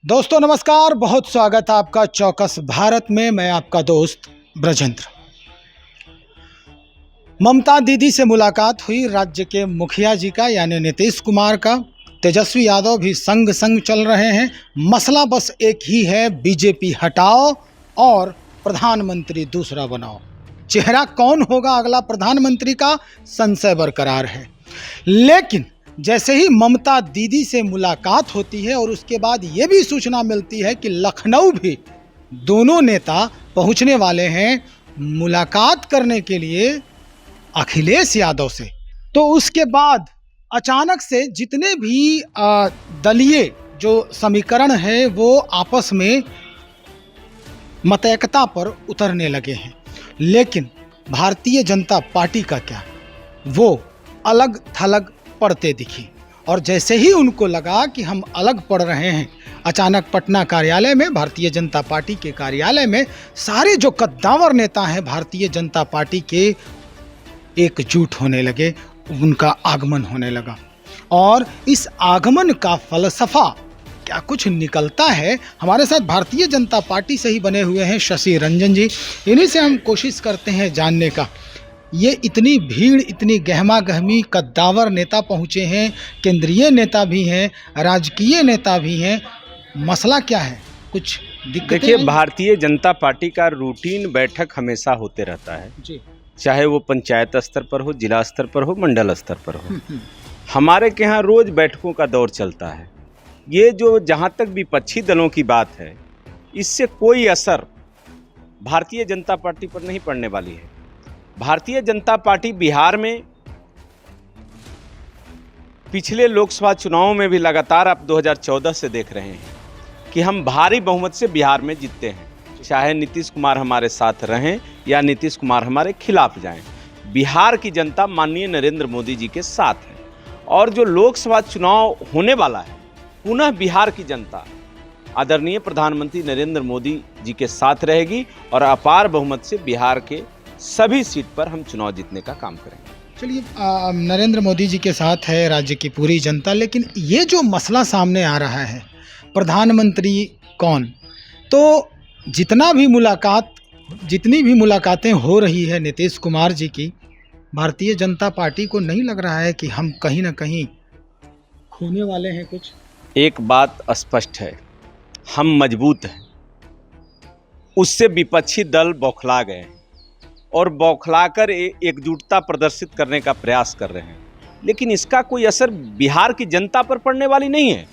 दोस्तों नमस्कार, बहुत स्वागत है आपका चौकस भारत में। मैं आपका दोस्त ब्रजेंद्र। ममता दीदी से मुलाकात हुई राज्य के मुखिया जी का यानी नीतीश कुमार का। तेजस्वी यादव भी संग संग चल रहे हैं। मसला बस एक ही है, बीजेपी हटाओ और प्रधानमंत्री दूसरा बनाओ। चेहरा कौन होगा अगला प्रधानमंत्री का संशय बरकरार है। लेकिन जैसे ही ममता दीदी से मुलाकात होती है और उसके बाद ये भी सूचना मिलती है कि लखनऊ भी दोनों नेता पहुंचने वाले हैं मुलाकात करने के लिए अखिलेश यादव से, तो उसके बाद अचानक से जितने भी दलीय जो समीकरण है वो आपस में मतैकता पर उतरने लगे हैं। लेकिन भारतीय जनता पार्टी का क्या, वो अलग थलग पड़ते दिखी। और जैसे ही उनको लगा कि हम अलग पड़ रहे हैं, अचानक पटना कार्यालय में, भारतीय जनता पार्टी के कार्यालय में सारे जो कद्दावर नेता हैं भारतीय जनता पार्टी के एकजुट होने लगे, उनका आगमन होने लगा। और इस आगमन का फलसफा क्या कुछ निकलता है, हमारे साथ भारतीय जनता पार्टी से ही बने हुए हैं शशि रंजन जी। इन्हीं से हम कोशिश करते हैं जानने का। ये इतनी भीड़, इतनी गहमा गहमी, कद्दावर नेता पहुँचे हैं, केंद्रीय नेता भी हैं, राजकीय नेता भी हैं, मसला क्या है? कुछ दिक्कत? देखिए, भारतीय जनता पार्टी का रूटीन बैठक हमेशा होते रहता है जी, चाहे वो पंचायत स्तर पर हो, जिला स्तर पर हो, मंडल स्तर पर हो। हमारे के यहाँ रोज बैठकों का दौर चलता है। ये जो जहाँ तक विपक्षी दलों की बात है, इससे कोई असर भारतीय जनता पार्टी पर नहीं पड़ने वाली है। भारतीय जनता पार्टी बिहार में पिछले लोकसभा चुनावों में भी लगातार आप 2014 से देख रहे हैं कि हम भारी बहुमत से बिहार में जीतते हैं, चाहे नीतीश कुमार हमारे साथ रहें या नीतीश कुमार हमारे खिलाफ जाएं। बिहार की जनता माननीय नरेंद्र मोदी जी के साथ है। और जो लोकसभा चुनाव होने वाला है, पुनः बिहार की जनता आदरणीय प्रधानमंत्री नरेंद्र मोदी जी के साथ रहेगी और अपार बहुमत से बिहार के सभी सीट पर हम चुनाव जीतने का काम करेंगे। चलिए, नरेंद्र मोदी जी के साथ है राज्य की पूरी जनता, लेकिन ये जो मसला सामने आ रहा है प्रधानमंत्री कौन, तो जितनी भी मुलाकातें हो रही है नीतीश कुमार जी की, भारतीय जनता पार्टी को नहीं लग रहा है कि हम कहीं ना कहीं खोने वाले हैं कुछ? एक बात स्पष्ट है, हम मजबूत हैं। उससे विपक्षी दल बौखला गए हैं और बौखलाकर एकजुटता प्रदर्शित करने का प्रयास कर रहे हैं। लेकिन इसका कोई असर बिहार की जनता पर पड़ने वाली नहीं है।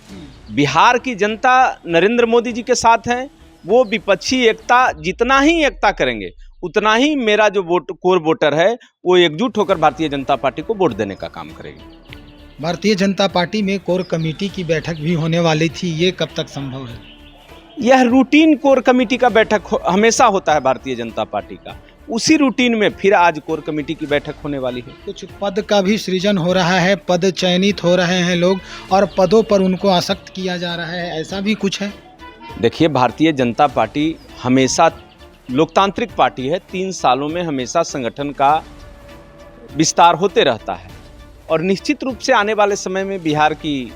बिहार की जनता नरेंद्र मोदी जी के साथ है। वो विपक्षी एकता, जितना ही एकता करेंगे उतना ही मेरा जो कोर वोटर है वो एकजुट होकर भारतीय जनता पार्टी को वोट देने का काम करेगी। भारतीय जनता पार्टी में कोर कमेटी की बैठक भी होने वाली थी, ये कब तक संभव है? यह रूटीन कोर कमेटी का बैठक हमेशा होता है भारतीय जनता पार्टी का। उसी रूटीन में फिर आज कोर कमेटी की बैठक होने वाली है। कुछ पद का भी सृजन हो रहा है, पद चयनित हो रहे हैं लोग और पदों पर उनको आसक्त किया जा रहा है, ऐसा भी कुछ है? देखिए, भारतीय जनता पार्टी हमेशा लोकतांत्रिक पार्टी है। 3 सालों में हमेशा संगठन का विस्तार होते रहता है और निश्चित रूप से आने वाले समय में बिहार की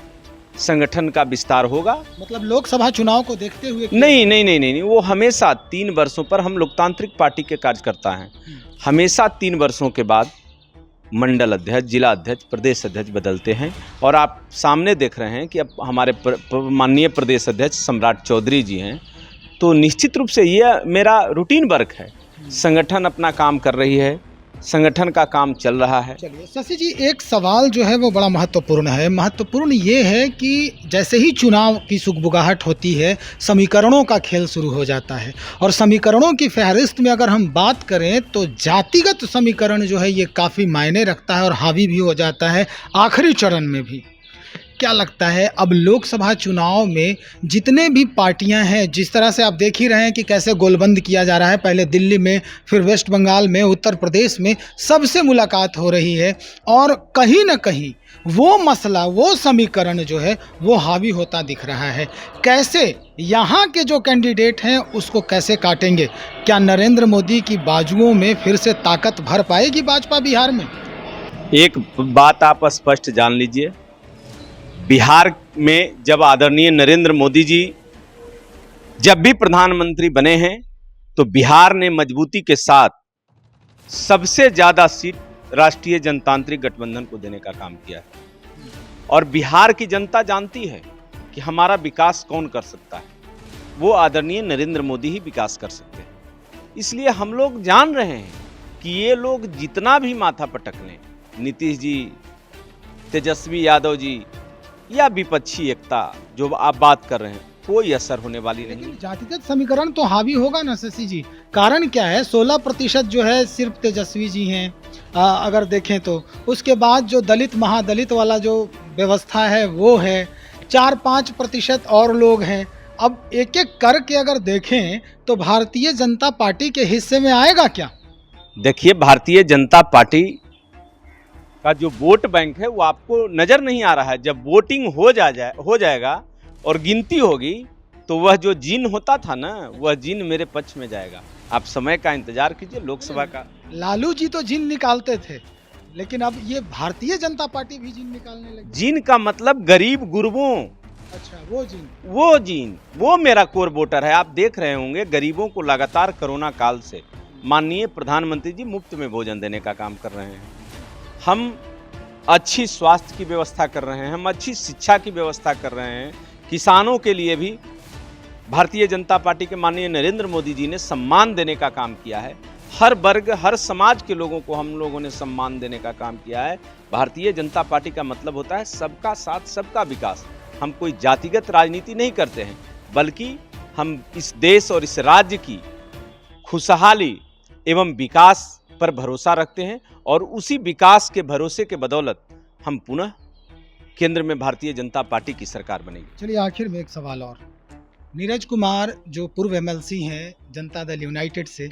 संगठन का विस्तार होगा। मतलब लोकसभा चुनाव को देखते हुए? नहीं, वो हमेशा 3 वर्षों पर, हम लोकतांत्रिक पार्टी के कार्यकर्ता हैं, हमेशा 3 वर्षों के बाद मंडल अध्यक्ष, जिला अध्यक्ष, प्रदेश अध्यक्ष बदलते हैं। और आप सामने देख रहे हैं कि अब हमारे माननीय प्रदेश अध्यक्ष सम्राट चौधरी जी हैं। तो निश्चित रूप से यह मेरा रूटीन वर्क है। संगठन अपना काम कर रही है, संगठन का काम चल रहा है। चलिए शशि जी, एक सवाल जो है वो बड़ा महत्वपूर्ण है। महत्वपूर्ण ये है कि जैसे ही चुनाव की सुगबुगाहट होती है, समीकरणों का खेल शुरू हो जाता है। और समीकरणों की फहरिस्त में अगर हम बात करें तो जातिगत समीकरण जो है ये काफ़ी मायने रखता है और हावी भी हो जाता है आखिरी चरण में भी। क्या लगता है अब लोकसभा चुनाव में जितने भी पार्टियां हैं, जिस तरह से आप देख ही रहे हैं कि कैसे गोलबंद किया जा रहा है, पहले दिल्ली में, फिर वेस्ट बंगाल में, उत्तर प्रदेश में, सबसे मुलाकात हो रही है और कहीं ना कहीं वो मसला, वो समीकरण जो है वो हावी होता दिख रहा है। कैसे यहाँ के जो कैंडिडेट हैं उसको कैसे काटेंगे? क्या नरेंद्र मोदी की बाजुओं में फिर से ताकत भर पाएगी भाजपा बिहार में? एक बात आप स्पष्ट जान लीजिए, बिहार में जब आदरणीय नरेंद्र मोदी जी जब भी प्रधानमंत्री बने हैं तो बिहार ने मजबूती के साथ सबसे ज्यादा सीट राष्ट्रीय जनतांत्रिक गठबंधन को देने का काम किया है। और बिहार की जनता जानती है कि हमारा विकास कौन कर सकता है, वो आदरणीय नरेंद्र मोदी ही विकास कर सकते हैं। इसलिए हम लोग जान रहे हैं कि ये लोग जितना भी माथा पटक लें, नीतीश जी, तेजस्वी यादव जी या विपक्षी एकता जो आप बात कर रहे हैं, कोई असर होने वाली नहीं। लेकिन जातिगत समीकरण तो हावी होगा ना शशि जी। कारण क्या है, 16% जो है सिर्फ तेजस्वी जी हैं अगर देखें तो। उसके बाद जो दलित महादलित वाला जो व्यवस्था है वो है, 4-5% और लोग हैं। अब एक एक करके अगर देखें तो भारतीय जनता पार्टी के हिस्से में आएगा क्या? देखिए, भारतीय जनता पार्टी का जो वोट बैंक है वो आपको नजर नहीं आ रहा है। जब वोटिंग हो जाएगा और गिनती होगी तो वह जो जीन होता था ना, वह जीन मेरे पक्ष में जाएगा। आप समय का इंतजार कीजिए, लोकसभा का। लालू जी तो जिन निकालते थे, लेकिन अब ये भारतीय जनता पार्टी भी जिन निकालने लगी। जीन का मतलब गरीब गुरबों। अच्छा, वो जिन वो मेरा कोर वोटर है। आप देख रहे होंगे गरीबों को लगातार कोरोना काल से माननीय प्रधानमंत्री जी मुफ्त में भोजन देने का काम कर रहे हैं। हम अच्छी स्वास्थ्य की व्यवस्था कर रहे हैं, हम अच्छी शिक्षा की व्यवस्था कर रहे हैं। किसानों के लिए भी भारतीय जनता पार्टी के माननीय नरेंद्र मोदी जी ने सम्मान देने का काम किया है। हर वर्ग, हर समाज के लोगों को हम लोगों ने सम्मान देने का काम किया है। भारतीय जनता पार्टी का मतलब होता है सबका साथ, सबका विकास। हम कोई जातिगत राजनीति नहीं करते हैं, बल्कि हम इस देश और इस राज्य की खुशहाली एवं विकास पर भरोसा रखते हैं और उसी विकास के भरोसे के बदौलत हम पुनः केंद्र में भारतीय जनता पार्टी की सरकार बनेगी। चलिए, आखिर में एक सवाल और। नीरज कुमार जो पूर्व एमएलसी हैं जनता दल यूनाइटेड से,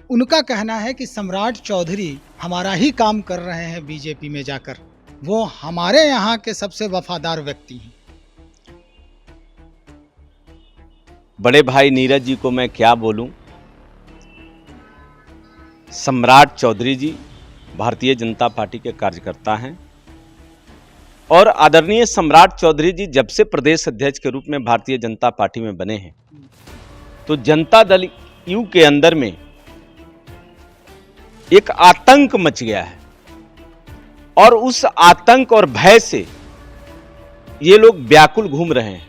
उनका कहना है कि सम्राट चौधरी हमारा ही काम कर रहे हैं बीजेपी में जाकर, वो हमारे यहाँ के सबसे वफादार व्यक्ति हैं। बड़े भाई नीरज जी को मैं क्या बोलूं। सम्राट चौधरी जी भारतीय जनता पार्टी के कार्यकर्ता हैं और आदरणीय सम्राट चौधरी जी जब से प्रदेश अध्यक्ष के रूप में भारतीय जनता पार्टी में बने हैं तो जनता दल यू के अंदर में एक आतंक मच गया है और उस आतंक और भय से ये लोग व्याकुल घूम रहे हैं।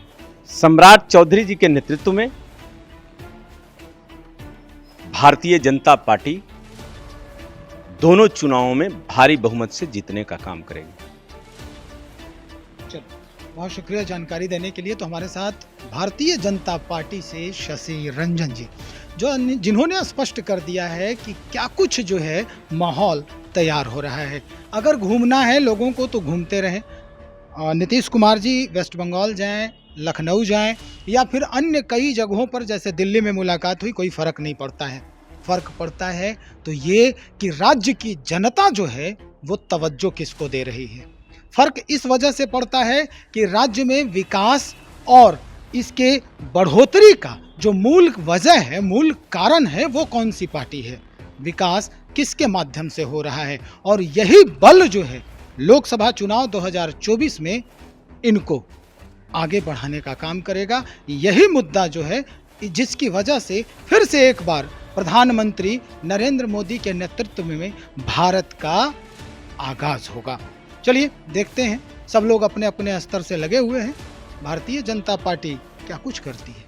सम्राट चौधरी जी के नेतृत्व में भारतीय जनता पार्टी दोनों चुनावों में भारी बहुमत से जीतने का काम करेगी। चलो, बहुत शुक्रिया जानकारी देने के लिए। तो हमारे साथ भारतीय जनता पार्टी से शशि रंजन जी, जिन्होंने स्पष्ट कर दिया है कि क्या कुछ जो है माहौल तैयार हो रहा है। अगर घूमना है लोगों को तो घूमते रहें। नीतीश कुमार जी वेस्ट बंगाल जाएं, लखनऊ जाएं या फिर अन्य कई जगहों पर, जैसे दिल्ली में मुलाकात हुई, कोई फ़र्क नहीं पड़ता है। फ़र्क पड़ता है तो ये कि राज्य की जनता जो है वो तवज्जो किसको दे रही है। फ़र्क इस वजह से पड़ता है कि राज्य में विकास और इसके बढ़ोतरी का जो मूल वजह है, मूल कारण है, वो कौन सी पार्टी है, विकास किसके माध्यम से हो रहा है। और यही बल जो है लोकसभा चुनाव 2024 में इनको आगे बढ़ाने का काम करेगा। यही मुद्दा जो है जिसकी वजह से फिर से एक बार प्रधानमंत्री नरेंद्र मोदी के नेतृत्व में भारत का आगाज होगा। चलिए देखते हैं, सब लोग अपने अपने स्तर से लगे हुए हैं। भारतीय जनता पार्टी क्या कुछ करती है।